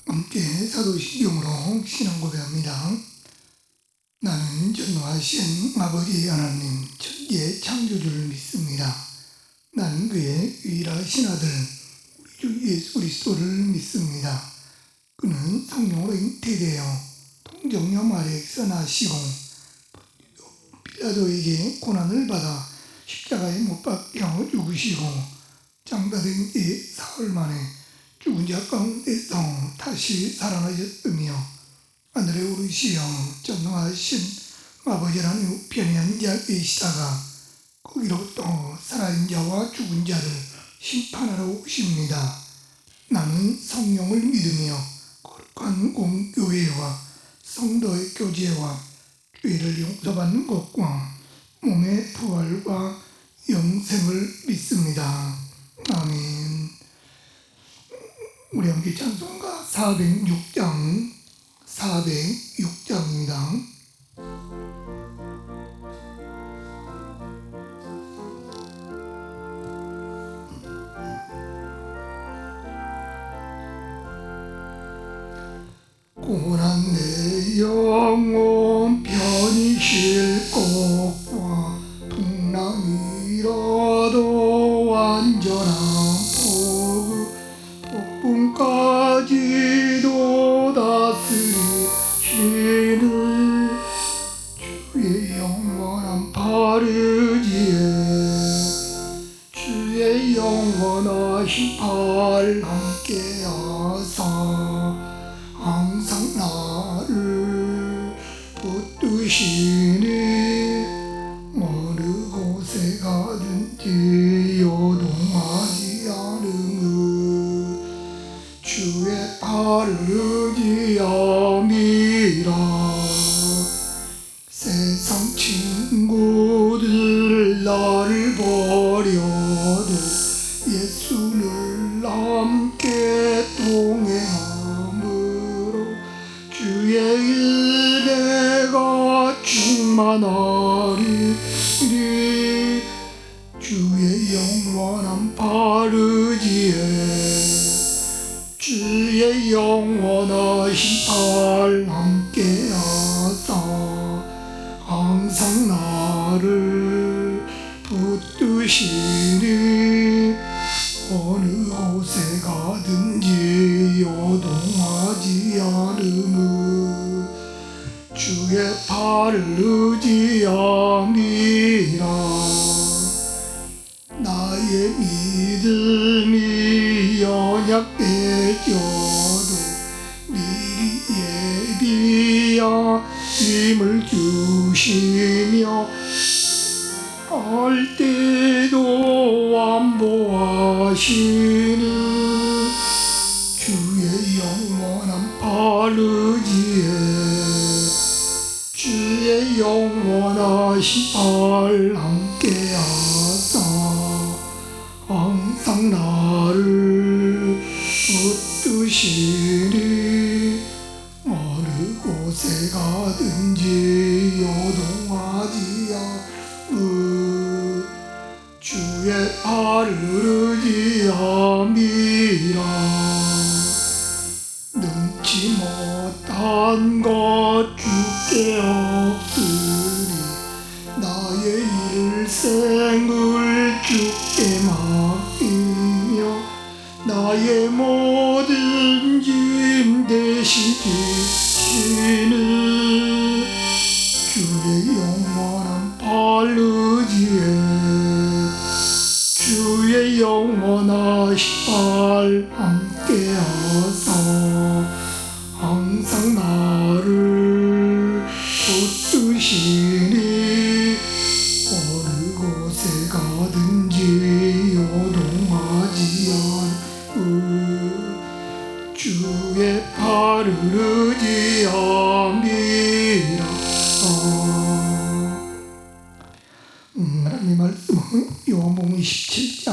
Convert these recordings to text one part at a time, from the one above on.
함께 사도신경으로 신앙 고백합니다. 나는 전능하신 아버지 하나님 천지의 창조주를 믿습니다. 나는 그의 유일하신 아들 우리 주 예수 그리스도를 믿습니다. 그는 성령으로 잉태되어 통정녀 마리아에게서 나시고 빌라도에게 고난을 받아 십자가에 못 박혀 죽으시고 장사된 지 사흘 만에 죽은 자 가운데서 다시 살아나셨으며 하늘에 오르시어 전능하신 아버지 하나님 우편에 앉아 계시다가 거기로부터 살아있는 자와 죽은 자를 심판하러 오십니다. 나는 성령을 믿으며 거룩한 공교회와 성도의 교제와 죄를 용서받는 것과 몸의 부활과 영생을 믿습니다. 아멘. 우리 함께 찬송가 406장입니다. 고난 내 영혼 편히 쉴 곳과 풍랑이라도 완전한 폭풍까지도 다스리시는 주의 영원한 팔의지에 주의 영원하신 팔 함께하사 항상 나를 붙드시니 어느 곳에 가든지 요동하지 않음은 주의 팔을 의지함이라. 세상 친구들 나를 버려도 예수를 함께 동행함으로 주의 은혜가 충만하리니 주의 영원한 팔의지에 주의 영원하신 팔 함께하사 항상 나를 붙드시니 어느 곳에 가든지 요동하지 않음은 주의 팔을 의지함이라. 나의 믿음이 연약해져도 미리 예비하심을 주시며 갈 때도 안보하시는 주의 영원한 팔의지에 주의 영원하신 팔 함께하사 항상 나를 붙드시니 어느 곳에 가든지 요동하지 않음 주의 팔을 의지함이라. 능치 못한 것 주께 없으니 나의 일생을 주께 맡기며 나의 모든 짐 대신 지시는 주의 영원한 팔의지에 주의 영원하신 팔 함께하사 항상 나를 붙드시니 어느 곳에 가든지 요동하지 않음 주의 팔을 의지함이라. 하나님의 말씀은 요한복음 17장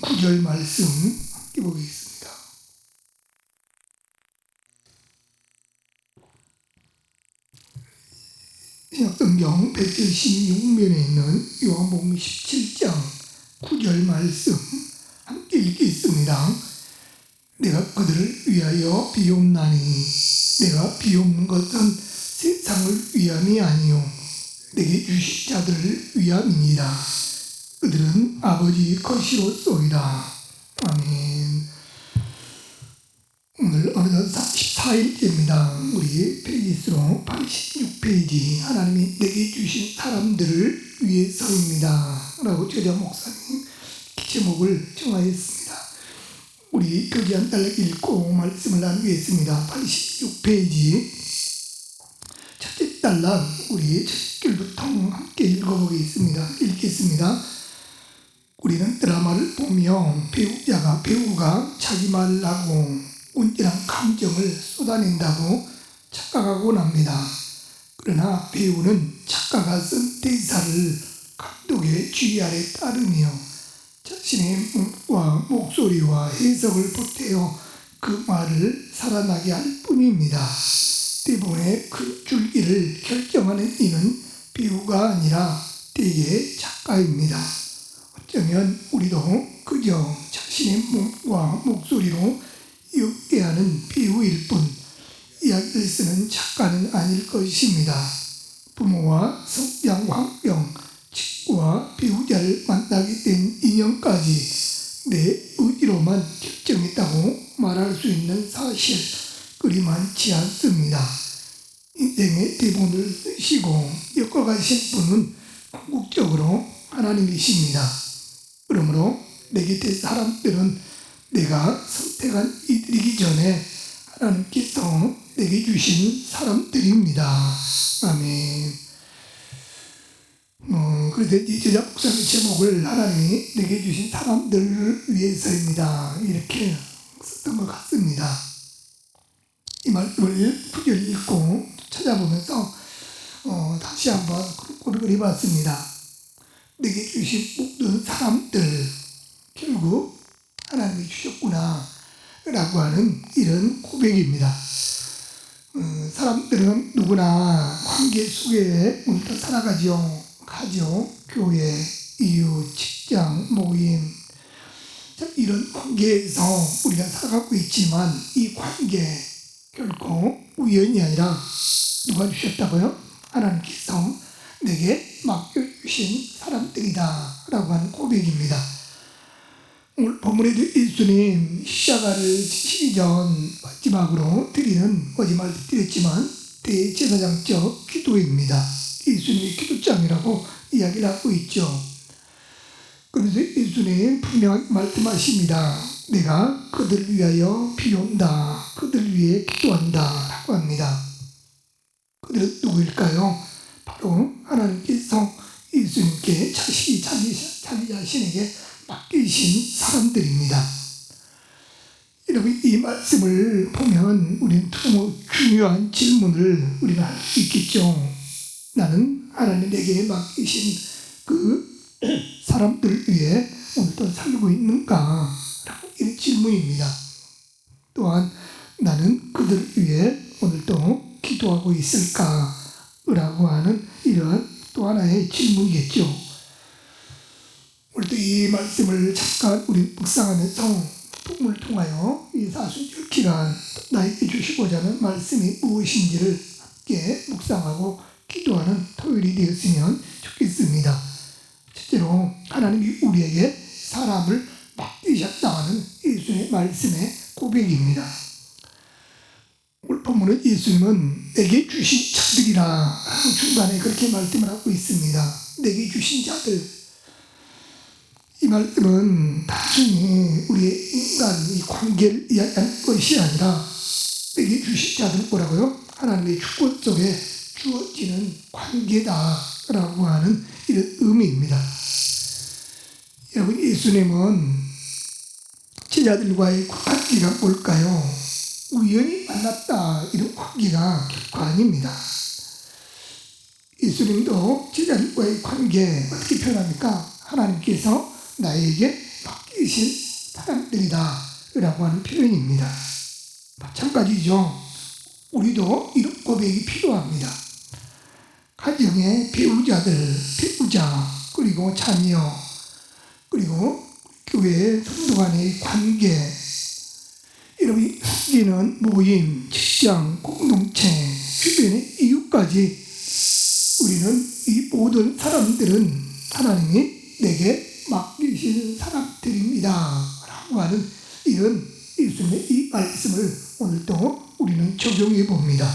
9절 말씀 함께 보겠습니다. 신약성경 176면에 있는 요한복음 17장 9절 말씀 함께 읽겠습니다. 있습니다. 내가 그들을 위하여 비옵나니 내가 비옵는 것은 세상을 위함이 아니요 내게 주신 자들을 위함이니라. 그들은 아버지 것이로 쏘이라. 아멘. 오늘 어느덧 44일째입니다. 우리 페이지수로 86페이지 하나님이 내게 주신 사람들을 위해서입니다 라고 제자 목사님 제목을 정하였습니다. 우리 교제 한 달 읽고 말씀을 나누겠습니다. 86페이지 첫째 달랑 우리 첫 줄부터 함께 읽어보겠습니다. 읽겠습니다. 우리는 드라마를 보며 배우가 자기 말을 하고 온전한 감정을 쏟아낸다고 착각하곤 합니다. 그러나 배우는 작가가 쓴 대사를 감독의 지휘 아래 따르며 자신의 몸과 목소리와 해석을 보태어 그 말을 살아나게 할 뿐입니다. 대본의 그 줄기를 결정하는 이는 배우가 아니라 때의 작가입니다. 어쩌면 우리도 그저 자신의 몸과 목소리로 역대하는 배우일 뿐 이야기를 쓰는 작가는 아닐 것입니다. 부모와 성장 환경, 친구와 배우자를 만나게 된 인연까지 내 의지로만 결정했다고 말할 수 있는 사실 그리 많지 않습니다. 인생의 대본을 쓰시고 엮어가신 분은 궁극적으로 하나님이십니다. 그러므로 내 곁의 사람들은 내가 선택한 이들이기 전에 하나님께서 내게 주신 사람들입니다. 아멘. 그래서 제자 목사님 제목을 하나님이 내게 주신 사람들을 위해서입니다. 이렇게 썼던 것 같습니다. 이 말씀을 구절 읽고 찾아보면서 다시 한번 그려봤습니다. 내게 주신 모든 사람들 결국 하나님이 주셨구나 라고 하는 이런 고백입니다. 사람들은 누구나 관계 속에 우리가 살아가죠. 가족, 교회, 이웃, 직장, 모임 이런 관계에서 우리가 살아가고 있지만 이 관계 결코 우연이 아니라 누가 주셨다고요? 하나님께서 내게 맡겨주신 사람들이다 라고 하는 고백입니다. 오늘 본문에도 예수님 십자가를 지시기 전 마지막으로 드리는 어제말 드렸지만 대제사장적 기도입니다. 예수님의 기도장이라고 이야기를 하고 있죠. 그래서 예수님 분명하게 말씀하십니다. 내가 그들을 위하여 비온다. 그들을 위해 기도한다 라고 합니다. 그들은 누구일까요? 바로 하나님께서 예수님께 자기 자신에게 맡기신 사람들입니다. 여러분 이 말씀을 보면 우리는 너무 중요한 질문을 우리가 할 수 있겠죠. 나는 하나님 내게 맡기신 그 사람들 위해 오늘도 살고 있는가? 라고 이런 질문입니다. 또한 나는 그들 위해 오늘도 기도하고 있을까? 라고 하는 이러한 또 하나의 질문이겠죠. 오늘도 이 말씀을 잠깐 우리 묵상하면서 복음을 통하여 이 사순절 기간 나에게 주시고자 하는 말씀이 무엇인지를 함께 묵상하고 기도하는 토요일이 되었으면 좋겠습니다. 첫째로 하나님이 우리에게 사람을 맡기셨다는 예수님의 말씀의 고백입니다. 오늘 본문은 예수님은 내게 주신 자들이라 중간에 그렇게 말씀을 하고 있습니다. 내게 주신 자들. 이 말씀은 단순히 우리의 인간 이 관계를 이야기하는 것이 아니라 내게 주신 자들 뭐라고요? 하나님의 주권 속에 주어지는 관계다라고 하는 이런 의미입니다. 여러분 예수님은 제자들과의 관계가 뭘까요? 우연히 만났다 이런 관계가 결코 아닙니다. 예수님도 제자들과의 관계 어떻게 표현합니까? 하나님께서 나에게 맡기신 사람들이다 라고 하는 표현입니다. 마찬가지죠. 우리도 이런 고백이 필요합니다. 가정의 배우자, 그리고 자녀, 그리고 교회 성도 간의 관계, 여러분이 사귀는 모임, 직장, 공동체, 주변의 이웃까지 우리는 이 모든 사람들은 하나님이 내게 맡기신 사람들입니다 라고 하는 이런 예수님의 이 말씀을 오늘도 우리는 적용해 봅니다.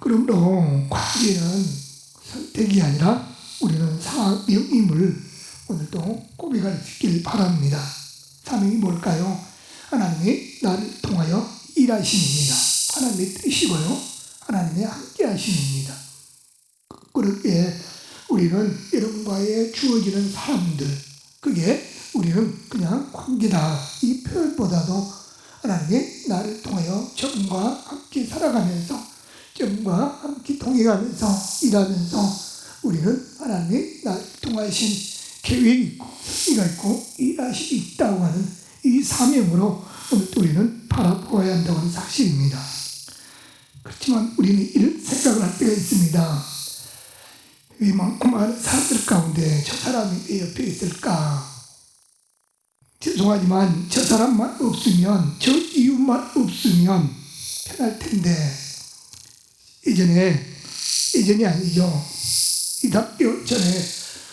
그러므로 관계는 선택이 아니라 우리는 사명임을 오늘도 고백할 수 있길 바랍니다. 사명이 뭘까요? 하나님이 나를 통하여 일하심입니다. 하나님의 뜻이고요. 하나님의 함께 하심입니다. 그렇게 우리는 여러분과의 주어지는 사람들, 그게 우리는 그냥 관계다 이 표현보다도 하나님이 나를 통하여 저분과 함께 살아가면서 저분과 함께 동행하면서 일하면서 우리는 하나님이 나를 통하신 계획이 있고 의가 있고 일하심이 있다고 하는 이 사명으로 오늘 우리는 바라보아야 한다고 하는 사실입니다. 그렇지만 우리는 이런 생각을 할 때가 있습니다. 이 많고 많은 사람들 가운데 저 사람이 내 옆에 있을까? 죄송하지만 저 사람만 없으면, 저 이웃만 없으면 편할 텐데, 예전이 아니죠. 2-3개월 전에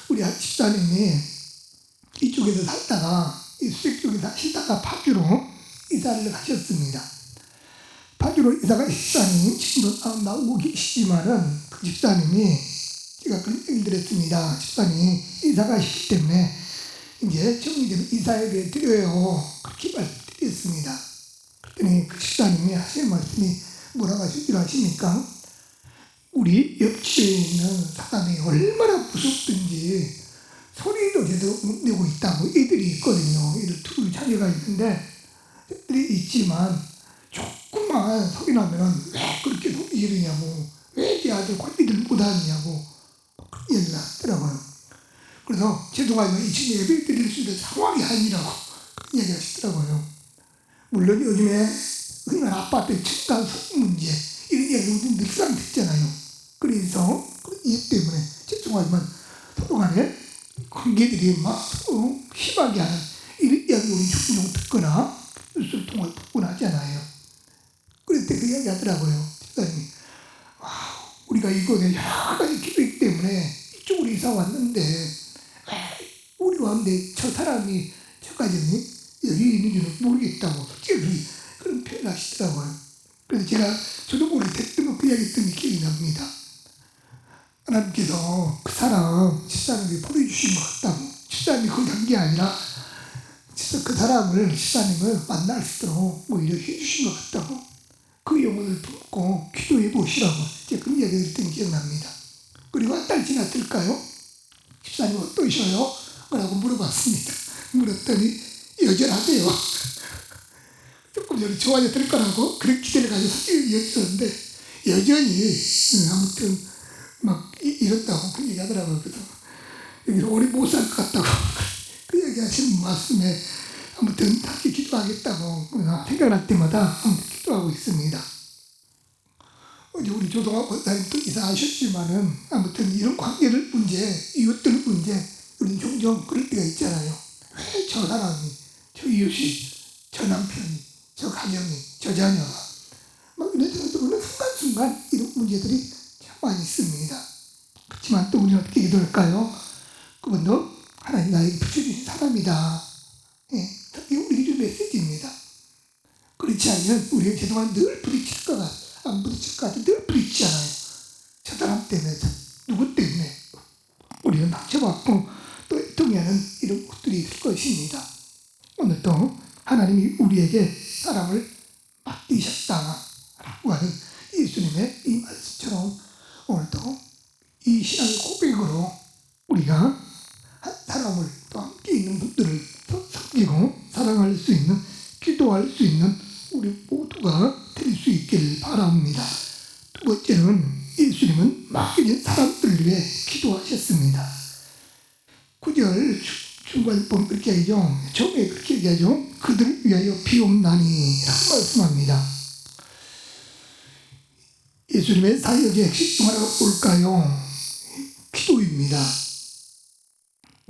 우리 한 집사님이 이쪽에서 살다가, 이 수백 쪽에 사시다가 파주로 이사를 가셨습니다. 파주로 이사 가신 집사님, 지금도 나오고 계시지만은 그 집사님이 제가 그런 얘기를 드렸습니다. 집사님 이사 가시기 때문에 이제 정리되면 이사회비에 드려요. 그렇게 말씀드렸습니다. 그랬더니 그 집사님이 하시는 말씀이 뭐라고 하시기로 하십니까? 우리 옆집에 있는 사람이 얼마나 무섭든지 소리도 제대로 못 내고 있다고 애들이 있거든요. 애들 둘 자녀가 있는데 애들이 있지만 조금만 소리 나면 왜 그렇게 소리 지르냐고, 왜 내 아들 관리를 못하느냐고 그런 얘기를 하더라고요. 그래서 죄송하지만 이 친구 예배 드릴 수 있는 상황이 아니라고 그런 얘기를 하시더라고요. 물론 요즘에 흔한 아파트 층간소음 문제 이런 얘기 우리는 늘상 듣잖아요. 그래서 그런 이유 때문에 죄송하지만 서로 간에 관계들이 막 심하게 하는 이런 이야기 우리 종종 듣거나 뉴스를 통해 듣곤 하잖아요. 그럴 때 그 이야기 하더라고요. 집사님이 우리가 이곳에 여러 가지 기획 때문에 이쪽으로 이사 왔는데 우리 가운데 저 사람이 저 가정이 여기 있는지는 모르겠다고 솔직히 그런 표현을 하시더라고요. 그래서 저도 모르게 대뜸 그 이야기 했더니 기억이 납니다. 하나님께서 그 사람 집사님이 보내주신 것 같다고, 집사님이 거기 간 게 아니라 진짜 그 사람을 집사님을 만날 수 있도록 오히려 해주신 것 같다고, 그 영혼을 품고 기도해 보시라고 제가 그런 이야기를 했더니 기억납니다. 그리고 한 달 지났을까요? 집사님 어떠셔요? 라고 물어봤습니다. 물었더니 여전하대요. 조금 전에 좋아졌을 거라고 그런 기대를 가지고 여쭈었는데 여전히 아무튼 막 이렇다고 그 얘기 하더라고요. 그래서 여기서 오래 못 살 것 같다고 그 얘기 하시는 말씀에 아무튼 다시 기도하겠다고 생각날 때마다 기도하고 있습니다. 어제 우리 조동아 권사님도 이사하셨지만은 아무튼 이런 관계를 문제, 이웃들 문제, 우리는 종종 그럴 때가 있잖아요. 왜 저 사람이, 저 이웃이, 저 남편이, 저 가정이, 저 자녀가 막 이런 생각으로 순간순간 이런 문제들이 참 많이 있습니다. 그렇지만 또 우리는 어떻게 기도할까요? 그분도 하나님 나에게 붙여주신 사람이다. 그게 우리 기도 메시지입니다. 그렇지 않으면 우리가 그동안 늘 부딪힐 것 같아요. 안 부딪힐 것 같아요. 늘 부딪히잖아요. 저 사람 때문에, 누구 때문에 우리는 상처받고 또 애통해하는 이런 것들이 있을 것입니다. 오늘도 하나님이 우리에게 사람을 맡기셨다라고 하는 예수님의 이 말씀처럼 오늘도 이 신앙 고백으로 우리가 한 사람을 또 함께 있는 분들을 섬기고 사랑할 수 있는, 기도할 수 있는 우리 모두가 될 수 있길 바랍니다. 두 번째는 예수님은 맡겨진 사람들을 위해 기도하셨습니다. 9절 중간에 보면 그렇게 얘기하죠. 처음에 그렇게 얘기하죠. 그들을 위하여 비옵나니 라고 말씀합니다. 예수님의 사역의 핵심 중 하나가 뭘까요? 기도입니다.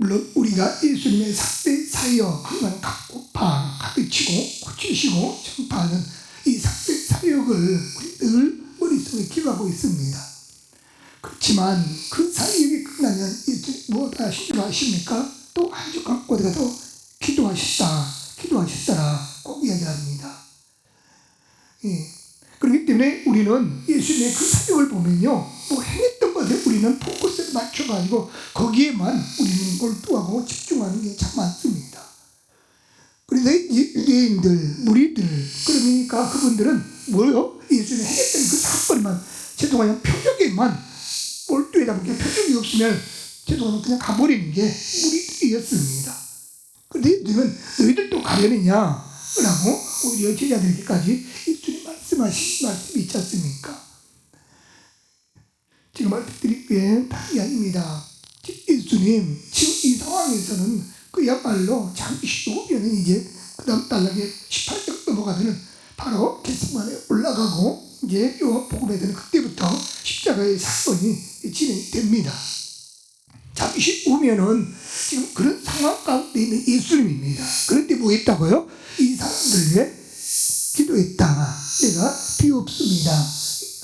물론 우리가 예수님의 삭대 사역, 그간 각고파, 가르치고 고치시고 전파하는 이 삭대 사역을 우리 늘 머릿속에 기억하고 있습니다. 그렇지만 그 사역이 끝나면 예수님 무엇 하신 줄 아십니까? 또 한 주 갖고 어디 가서 기도하셨더라 꼭 이야기합니다. 그렇기 때문에 우리는 예수님의 그 사역을 보면요, 뭐 행했던 것에 우리는 포커스를 맞춰가지고 거기에만 우리는 몰두하고 집중하는 게 참 많습니다. 그래서 유대인들, 무리들, 그러니까 그분들은 뭐요? 예수님이 행했던 그 사건만, 죄송하면 표적에만 몰두하다 보니까 표적이 없으면 죄송하면 그냥 가버리는 게 무리들이었습니다. 그런데 너희들도 가려느냐? 라고 오히려 제자들에게까지 예수님 말씀하신 말씀이 있지 않습니까? 지금 말씀드릴 게 다름이 아닙니다. 예수님 지금 이 상황에서는 그야말로 잠시 후면 이제 그 다음 단락에 18장 넘어가면 바로 겟세마네에 올라가고 이제 요한복음에서는 그때부터 십자가의 사건이 진행이 됩니다. 잠시 후면은 지금 그런 상황 가운데 있는 예수님입니다. 그런데 뭐 했다고요? 이 사람들 위해 기도했다. 내가 비옵습니다.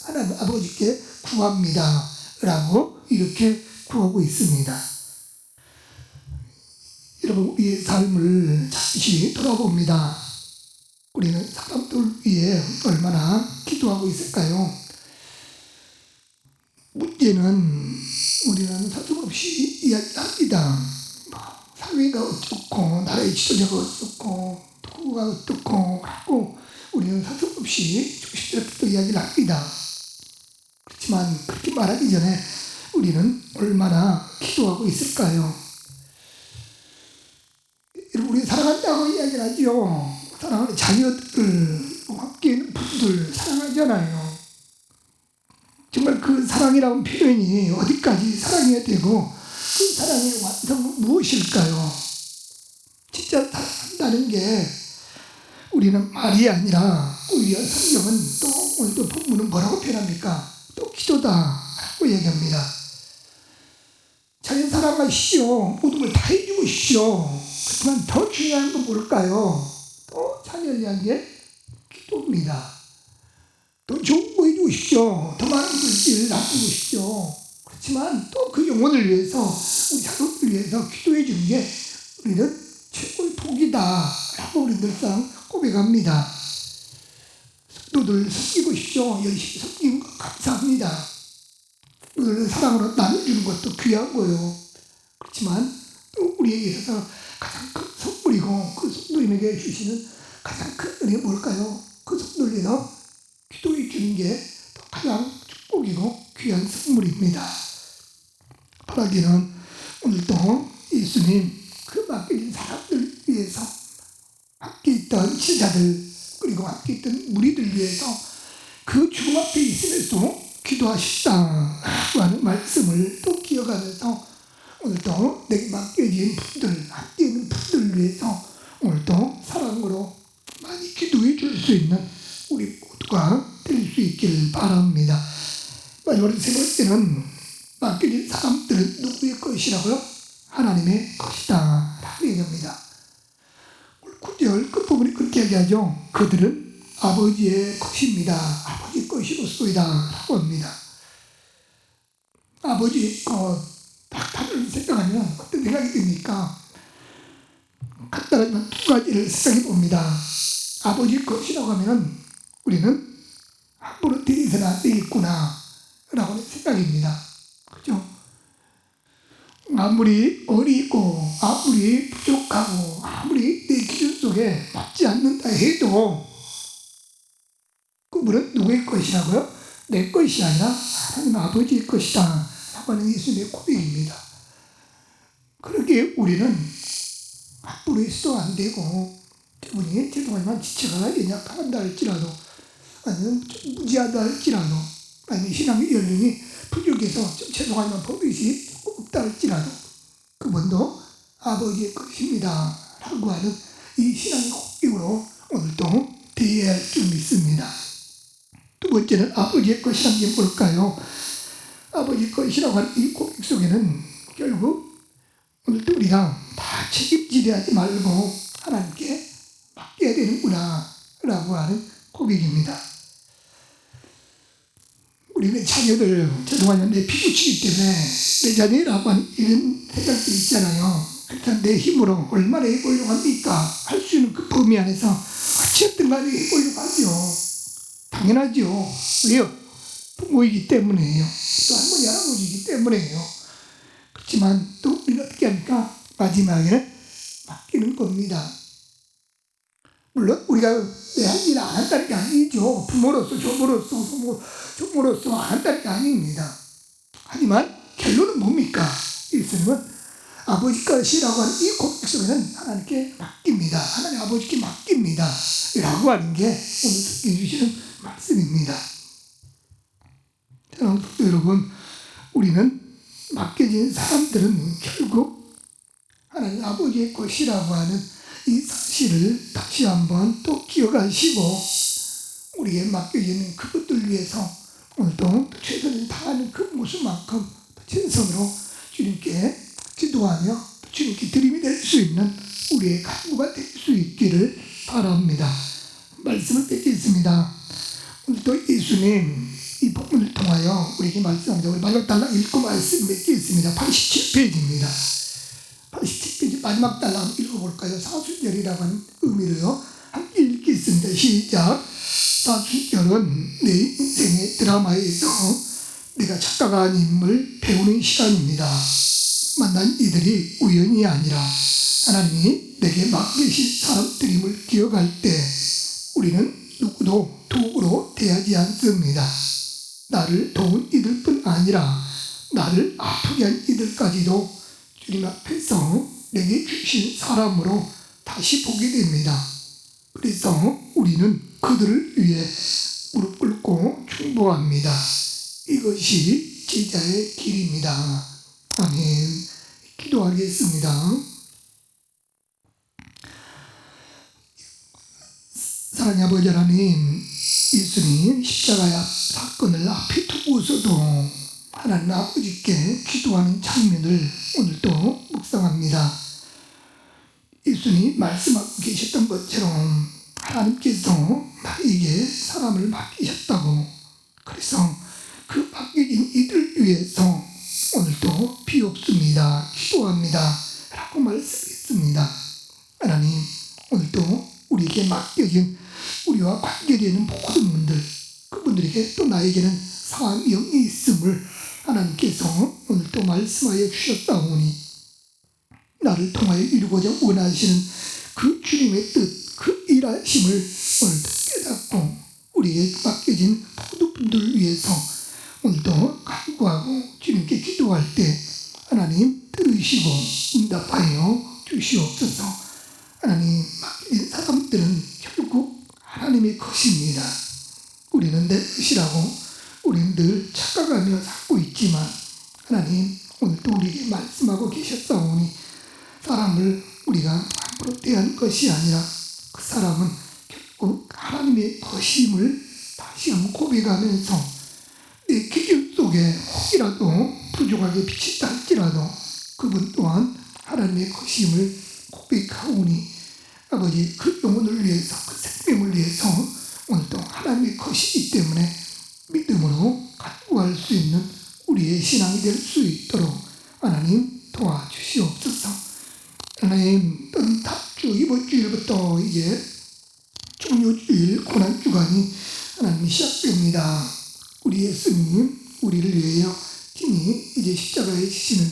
하나님 아버지께 구합니다. 라고 이렇게 구하고 있습니다. 여러분, 우리의 삶을 잠시 돌아봅니다. 우리는 사람들 위해 얼마나 기도하고 있을까요? 문제는 우리는 서슴없이 이야기합니다. 사회가 어떻고 나라의 지도자가 어떻고 도구가 어떻고 하고 우리는 서슴없이 조심스럽게 이야기를 합니다. 그렇지만 그렇게 말하기 전에 우리는 얼마나 기도하고 있을까요? 우리 사랑한다고 이야기를 하죠. 사랑하는 자녀들, 함께 있는 분들 사랑하잖아요. 정말 그 사랑이라는 표현이 어디까지 사랑해야 되고 그 사랑의 완성은 무엇일까요? 진짜 사랑한다는 게 우리는 말이 아니라 오히려 성경은 또 오늘도 본문은 뭐라고 표현합니까? 또 기도다 라고 얘기합니다. 자연 사랑하시죠. 모든 걸 다 해주고 싶죠. 그렇지만 더 중요한 건 뭘까요? 또 자녀를 위한 게 기도입니다. 더 좋은 거 해주고 싶죠. 더 많은 것을 나누고 싶죠. 그렇지만 또 그 영혼을 위해서, 우리 자녀를 위해서 기도해 주는 게 우리는 최고의 복이다 라고 우리 늘상 고백합니다. 성도들 섬기고 싶죠. 열심히 섬기는 것 감사합니다. 성도들 사랑으로 나눠주는 것도 귀하고요. 그렇지만 또 우리에게 있어서 가장 큰 선물이고 그 성도님에게 주시는 가장 큰 은혜가 뭘까요? 그 성도를 위해서 기도해 주는 게 가장 축복이고 귀한 선물입니다. 바라기는 오늘도 예수님 그 맡겨진 사람들 위해서 함께 있던 제자들 그리고 함께 있던 무리들 위해서 그 주님 앞에 있으면서 기도하셨다라고 하는 말씀을 또 기억하면서 오늘도 내게 맡겨진 분들, 함께 있는 분들을 위해서 오늘도 사랑으로 많이 기도해 줄 수 있는 우리 모두가 될 수 있길 바랍니다. 마지막으로 세 번째는 맡겨진 사람들은 누구의 것이라고요? 하나님의 것이다 라고 얘기합니다. 9절 끝부분이 그렇게 얘기하죠. 그들은 아버지의 것입니다. 아버지 것이로소이다 라고 합니다. 아버지 것, 딱 단어를 생각하면 어떤 생각이 듭니까? 간단하지만 두 가지를 생각해 봅니다. 아버지 것이라고 하면 우리는 함부로 대해서는 안 되겠구나 라고 하는 생각입니다. 그죠? 아무리 어리고 아무리 부족하고 아무리 내 기준 속에 맞지 않는다 해도 그분은 누구의 것이라고요? 내 것이 아니라 하나님 아버지의 것이다 라고 하는 예수님의 고백입니다. 그렇게 우리는 함부로 해서도 안 되고 그분이 죄송하지만 지체가 연약한다 할지라도 아니면 좀 무지하다 할지라도 아니면 신앙의 연륜이 부족해서 좀 죄송하지만 버릇이 없다 할지라도 그분도 아버지의 것입니다 라고 하는 이 신앙의 고백으로 오늘도 대해야 할 줄 믿습니다. 두 번째는 아버지의 것이라는 게 뭘까요? 아버지의 것이라고 하는 이 고백 속에는 결국 오늘도 우리가 다 책임지려 하지 말고 하나님께 맡겨야 되는구나 라고 하는 고백입니다. 우리는 자녀들 죄송하지만 내 피부치기 때문에 내 자녀라고 하는 이런 생각들이 있잖아요. 그래서 내 힘으로 얼마나 해보려고 합니까? 할 수 있는 그 범위 안에서 어찌됐든 간에 해보려고 하죠. 당연하죠. 왜요? 부모이기 때문에요. 또 할머니 할아버지이기 때문에요. 그렇지만 또 우리는 어떻게 합니까? 마지막에는 맡기는 겁니다. 물론 우리가 내 할 일을 안 한다는 게 아니죠. 부모로서 조모로서 안 한다는 게 아닙니다. 하지만 결론은 뭡니까? 예수님은 아버지 것이라고 하는 이 고백 속에는 하나님께 맡깁니다. 하나님 아버지께 맡깁니다. 라고 하는 게 오늘 주시는 말씀입니다. 사랑하는 성도 여러분, 우리는 맡겨진 사람들은 결국 하나님 아버지의 것이라고 하는 이 사실을 다시 한번 또 기억하시고 우리에게 맡겨지는 그것들 위해서 오늘도 최선을 다하는 그 모습만큼 진성으로 주님께 기도하며 주님께 드림이 될 수 있는 우리의 간구가 될 수 있기를 바랍니다. 말씀을 뵙겠습니다. 오늘도 예수님 이 본문을 통하여 우리에게 말씀합니다. 우리 마지막 단락 읽고 말씀 맺겠습니다. 87페이지입니다. 87페이지 마지막 단락 읽어볼까요? 사순절이라고 하는 의미로요. 함께 읽겠습니다. 시작. 사순절은 내 인생의 드라마에서 내가 작가가 아닌 인물 배우는 시간입니다. 만난 이들이 우연이 아니라 하나님이 내게 맡기신 사람들임을 기억할 때 우리는 누구도 도구로 대하지 않습니다. 나를 도운 이들뿐 아니라 나를 아프게 한 이들까지도 주님 앞에서 내게 주신 사람으로 다시 보게 됩니다. 그래서 우리는 그들을 위해 무릎 꿇고 충보합니다. 이것이 제자의 길입니다. 아멘. 기도하겠습니다. 사랑의 아버지 하나님, 예수님 십자가의 사건을 앞에 두고서도 하나님 아버지께 기도하는 장면을 오늘도 묵상합니다. 예수님 말씀하고 계셨던 것처럼 하나님께서 나에게 사람을 맡기셨다고, 그래서 그 맡겨진 이들 위해서 오늘도 비옵습니다. 기도합니다. 라고 말씀했습니다. 하나님, 오늘도 우리에게 맡겨진 우리와 관계되는 모든 분들, 그분들에게 또 나에게는 사명이 있음을 하나님께서 오늘도 말씀하여 주셨다오니 나를 통하여 이루고자 원하시는 그 주님의 뜻, 그 일하심을 오늘도 깨닫고 우리에게 맡겨진 모든 분들을 위해서 오늘도 간구하고 주님께 기도할 때 하나님 들으시고 응답하여 주시옵소서. 하나님, 맡긴 사람들은 결국 하나님의 것입니다. 우리는 내 것이라고 우리는 늘 착각하며 살고 있지만 하나님 오늘도 우리에게 말씀하고 계셨사오니 사람을 우리가 함부로 대한 것이 아니라 그 사람은 결국 하나님의 것임을 다시 한번 고백하면서 내 기준 속에 혹이라도 부족하게 비친다 할지라도 그분 또한 하나님의 것임을 고백하오니 아버지, 그 영혼을 위해서, 그 생명을 위해서 오늘도 하나님의 것이기 때문에 믿음으로 간구할 수 있는 우리의 신앙이 될 수 있도록 하나님 도와주시옵소서. 하나님, 다음 주 이번 주일부터 이제 종료주일 고난주간이 하나님 시작됩니다. 우리 예수님 우리를 위하여 친히 이제 십자가에 지시는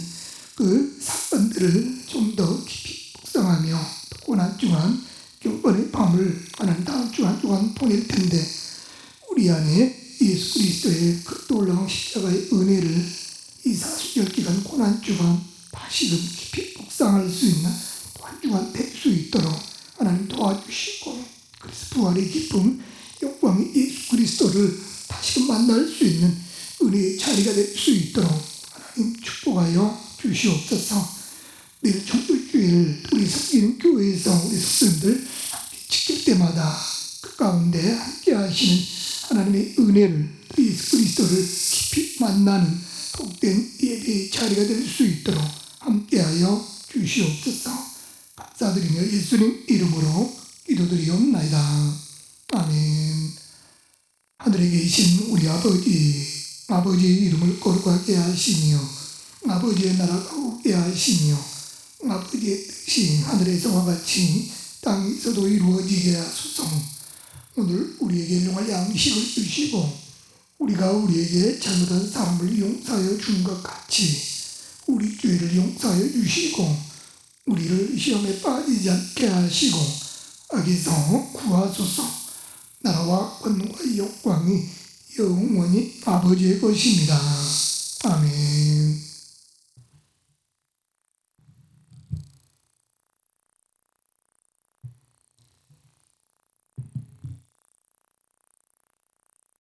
그 사건들을 좀 더 깊이 묵상하며 고난주간 경건의 밤을 하나님 다음 주 한 주간 보낼 텐데 우리 안에 예수 그리스도의 그 놀라운 십자가의 은혜를 이 사순절 기간 고난주간 다시금 깊이 묵상할 수 있는 한 주간 될 수 있도록 하나님 도와주시고, 그래서 부활의 기쁨 영광의 예수 그리스도를 다시금 만날 수 있는 은혜의 자리가 될 수 있도록 하나님 축복하여 주시옵소서. 내일 종교주일 우리 섬기는 교회에서 우리 성도님들 함께 지킬 때마다 그 가운데 함께 하시는 하나님의 은혜를, 예수 그리스도를 깊이 만나는 복된 예배의 자리가 될 수 있도록 함께하여 주시옵소서. 감사드리며 예수님 이름으로 기도드리옵나이다. 아멘. 하늘에 계신 우리 아버지의 이름을 거룩하게 하시며 아버지의 나라가 오게 하시며 아버지의 뜻이 하늘에서와 같이 땅에서도 이루어지게 하소서. 오늘 우리에게 일용할 양식을 주시고 우리가 우리에게 잘못한 사람을 용서하여 준 것 같이 우리 죄를 용서하여 주시고 우리를 시험에 빠지지 않게 하시고 악에서 구하소서. 나라와 권능과 영광이 영원히 아버지의 것입니다.